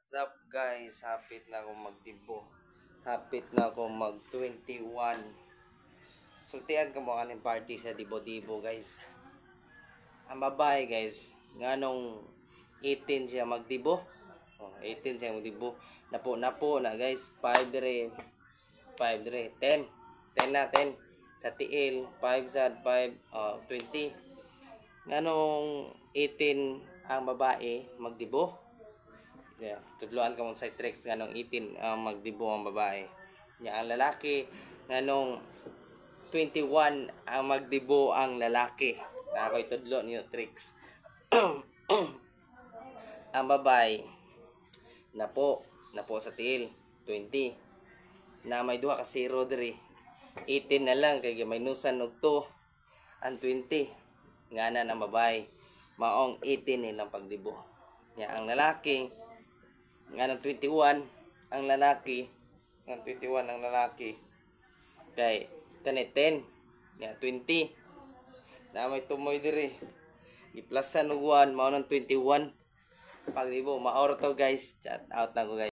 What's up guys? Hapit na akong magdibo. Hapit na akong mag 21. Sultian ka mo kaning party sa dibo-dibo guys. Ang babae guys, nganong 18 siya magdibo. 18 siya magdibo. Napo na guys. 5 dire. 5 dire. 10. 10 na 10. Sa tiil, 5 sad 5, 20. Nganong 18 ang babae magdibo. Yeah, tudloan ka mong side tricks nganong 18 magdibo ang babae. Yeah, ang lalaki nganong 21 ang magdibo ang lalaki. Ako'y tudlo niyo tricks. Ang babae napo sa tiil 20. Na may duha ka 0 diri. 18 na lang kay maynusan og 2 ang 20. Nganan ang babae maong 18 nilang pagdibo. Yeah, ang lalaki nga ng 21 ang lalaki kay kani 10 nga 20 na may tumoy diri iplasan og 1 mao ng 21 pagdibo maor to guys. Chat out na ko guys.